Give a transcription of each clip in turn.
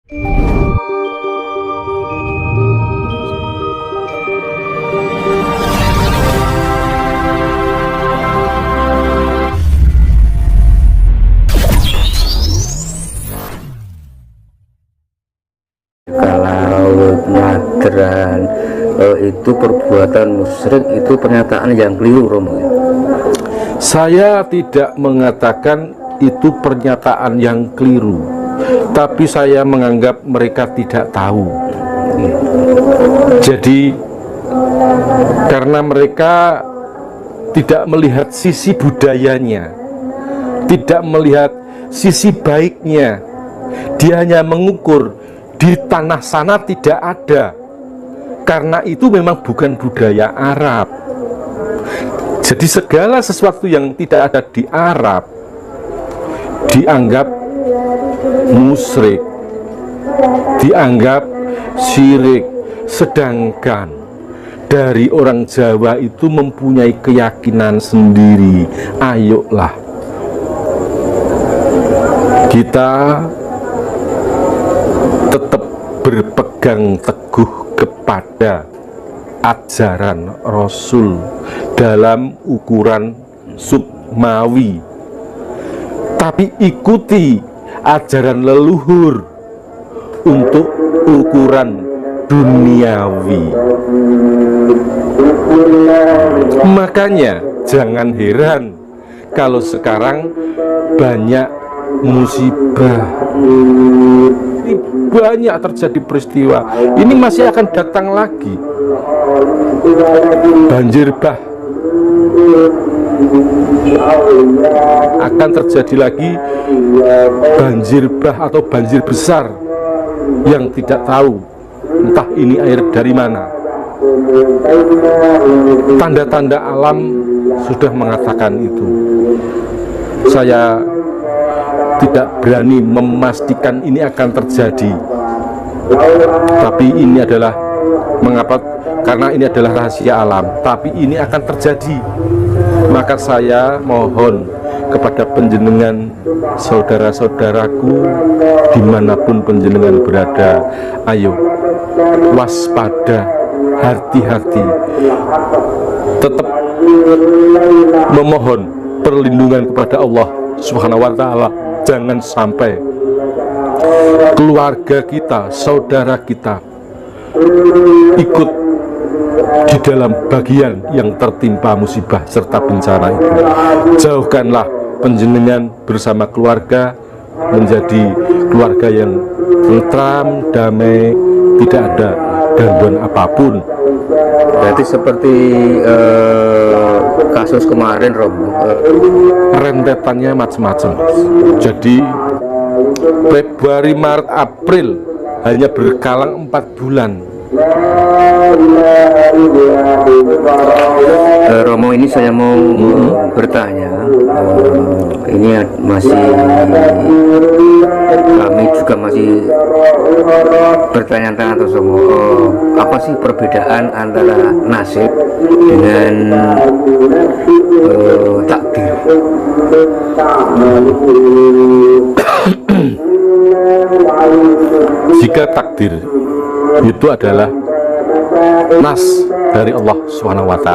Kalau nyadran itu perbuatan musyrik, itu pernyataan yang keliru, Romo. Saya tidak mengatakan itu pernyataan yang keliru, tapi saya menganggap mereka tidak tahu. Jadi karena mereka tidak melihat sisi budayanya, tidak melihat sisi baiknya, dia hanya mengukur di tanah sana tidak ada, karena itu memang bukan budaya Arab. Jadi segala sesuatu yang tidak ada di Arab dianggap musyrik, dianggap syirik. Sedangkan dari orang Jawa itu mempunyai keyakinan sendiri. Ayolah kita tetap berpegang teguh kepada ajaran Rasul dalam ukuran sukmawi, tapi ikuti ajaran leluhur untuk ukuran duniawi. Makanya jangan heran kalau sekarang banyak musibah, banyak terjadi peristiwa. Ini masih akan datang lagi. Banjir bah akan terjadi lagi, banjir bah atau banjir besar yang tidak tahu entah ini air dari mana. Tanda-tanda alam sudah mengatakan itu. Saya tidak berani memastikan ini akan terjadi, tapi ini adalah mengapa? Karena ini adalah rahasia alam, tapi ini akan terjadi. Maka saya mohon kepada panjenengan, saudara-saudaraku dimanapun panjenengan berada, ayo waspada, hati-hati, tetap memohon perlindungan kepada Allah Subhanahu wa Ta'ala. Jangan sampai keluarga kita, saudara kita ikut di dalam bagian yang tertimpa musibah serta bencana itu. Jauhkanlah panjenengan bersama keluarga menjadi keluarga yang tentram, damai, tidak ada gangguan apapun. Berarti seperti kasus kemarin, Rob, rentetannya macam-macam. Jadi Februari, Maret, April hanya berkalang 4 bulan. Romo, ini saya mau bertanya, ini kami juga masih bertanya-tanya terus, apa sih perbedaan antara nasib dengan takdir? Jika takdir itu adalah nas dari Allah SWT,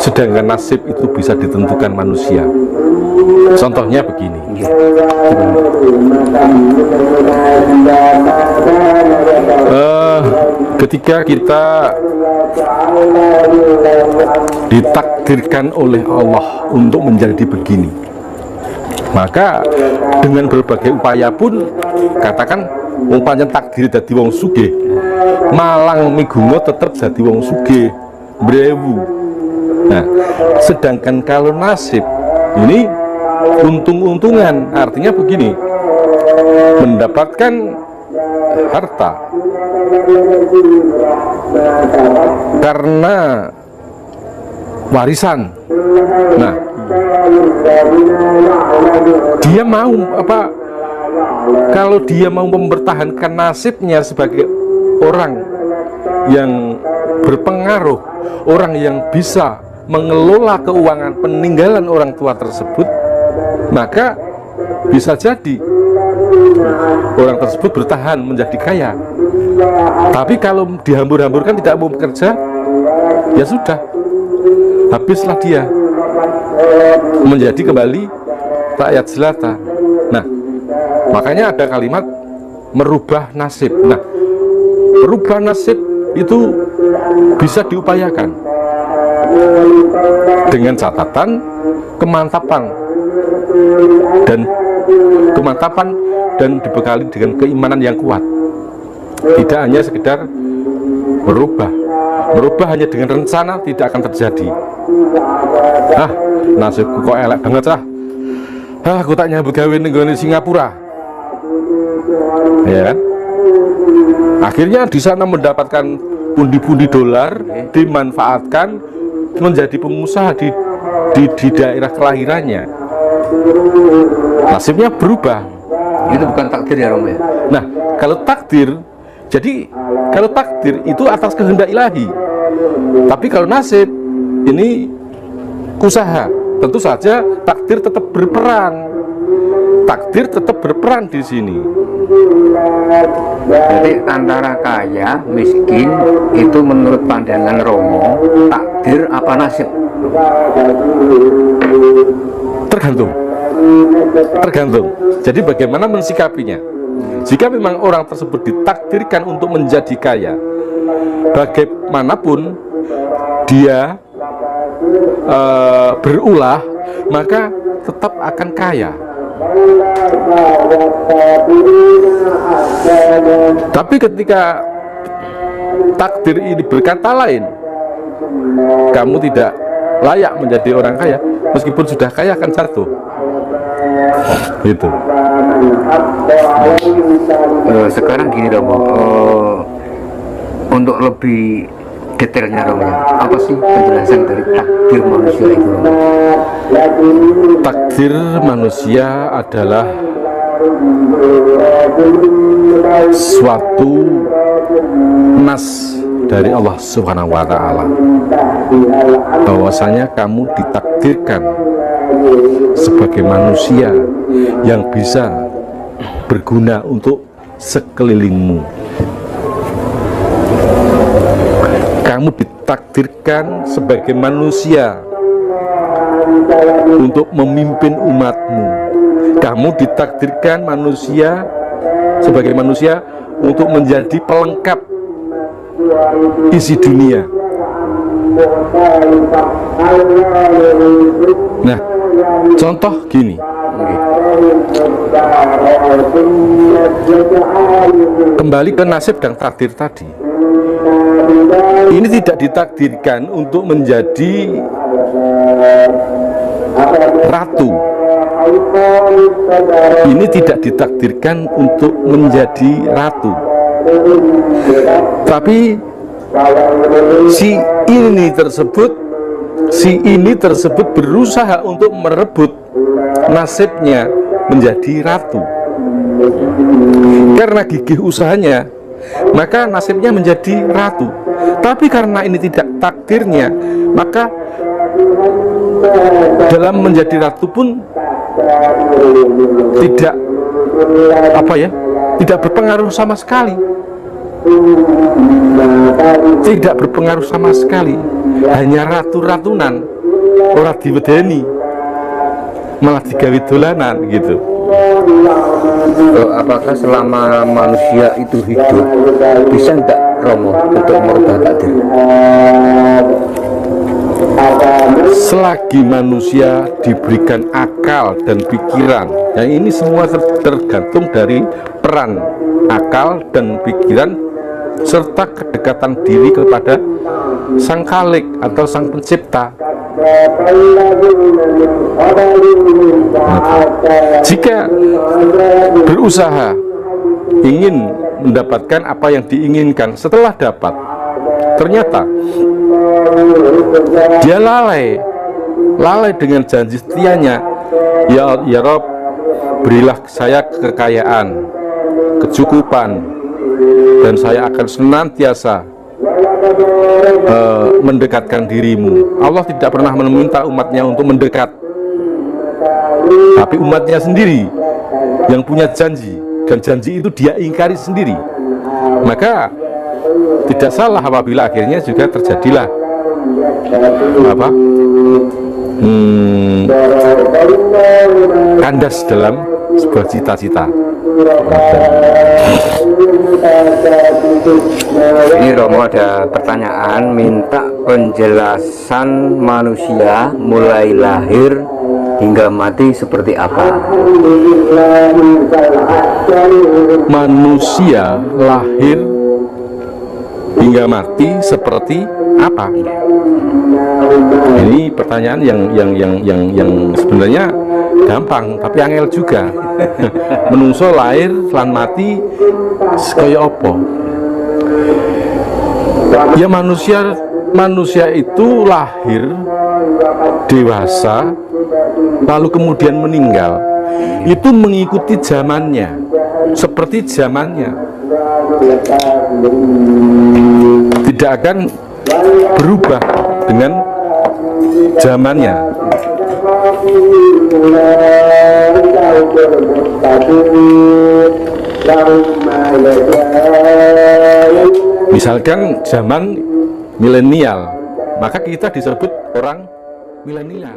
sedangkan nasib itu bisa ditentukan manusia. Contohnya begini, ketika kita ditakdirkan oleh Allah untuk menjadi begini, maka dengan berbagai upaya pun, katakan umpamanya takdir dadi wong sugih, malang migungo tetap jadi wong sugih, brewu. Nah, sedangkan kalau nasib ini untung-untungan, artinya begini, mendapatkan harta karena warisan. Nah, dia mau apa? Kalau dia mau mempertahankan nasibnya sebagai orang yang berpengaruh, orang yang bisa mengelola keuangan peninggalan orang tua tersebut, maka bisa jadi orang tersebut bertahan menjadi kaya. Tapi kalau dihambur-hamburkan tidak mau bekerja, ya sudah, habislah dia, menjadi kembali rakyat jelata. Nah, makanya ada kalimat merubah nasib. Nah, merubah nasib itu bisa diupayakan dengan catatan kemantapan dan dibekali dengan keimanan yang kuat. Tidak hanya sekedar merubah hanya dengan rencana tidak akan terjadi. Nasibku kok elek banget aku tak nyambut gawe ning Singapura, ya kan? Akhirnya di sana mendapatkan pundi-pundi dolar, dimanfaatkan menjadi pengusaha di daerah kelahirannya. Nasibnya berubah. Itu bukan takdir ya Romo ya? Nah, kalau takdir itu atas kehendak ilahi. Tapi kalau nasib ini usaha, tentu saja takdir tetap berperan. Takdir tetap berperan di sini. Jadi antara kaya, miskin itu menurut pandangan Romo, takdir apa nasib? Tergantung. Jadi bagaimana mensikapinya. Jika memang orang tersebut ditakdirkan untuk menjadi kaya, bagaimanapun dia berulah, maka tetap akan kaya. Tapi ketika takdir ini berkata lain, kamu tidak layak menjadi orang kaya, meskipun sudah kaya akan jatuh. Gitu. Sekarang gini Romo, untuk lebih detailnya Romo, apa sih penjelasan dari takdir manusia itu Romo? Takdir manusia adalah suatu nas dari Allah Subhanahu wa Ta'ala, bahwasanya kamu ditakdirkan sebagai manusia yang bisa berguna untuk sekelilingmu. Kamu ditakdirkan sebagai manusia untuk memimpin umatmu. Kamu ditakdirkan sebagai manusia untuk menjadi pelengkap isi dunia. Nah, contoh gini, kembali ke nasib dan takdir tadi. Ini tidak ditakdirkan untuk menjadi ratu. Ini tidak ditakdirkan untuk menjadi ratu. Tapi si ini tersebut berusaha untuk merebut nasibnya menjadi ratu. Karena gigih usahanya, maka nasibnya menjadi ratu. Tapi karena ini tidak takdirnya, maka dalam menjadi ratu pun tidak berpengaruh sama sekali. Tidak berpengaruh sama sekali. Hanya ratu-ratunan, ora diwedeni, malah digawe dolanan gitu. Apakah selama manusia itu hidup bisa enggak Romo untuk merubah takdir? Selagi manusia diberikan akal dan pikiran, yang ini semua tergantung dari peran akal dan pikiran serta kedekatan diri kepada Sang Khalik atau Sang Pencipta. Jika berusaha ingin mendapatkan apa yang diinginkan, setelah dapat ternyata dia lalai dengan janji setianya, ya Rob, berilah saya kekayaan, kecukupan, dan saya akan senantiasa mendekatkan dirimu. Allah tidak pernah meminta umatnya untuk mendekat, tapi umatnya sendiri yang punya janji. dan janji itu dia ingkari sendiri, maka tidak salah apabila akhirnya juga terjadilah apa kandas dalam sebuah cita-cita. Ini Romo ada pertanyaan, minta penjelasan manusia mulai lahir hingga mati seperti apa? Manusia lahir hingga mati seperti apa? Ini pertanyaan yang sebenarnya gampang tapi angel juga. Menungso lahir lan mati kaya apa? Ya manusia itu lahir dewasa lalu kemudian meninggal, itu mengikuti zamannya, seperti zamannya, tidak akan berubah dengan zamannya. Misalkan zaman milenial, maka kita disebut orang milenial.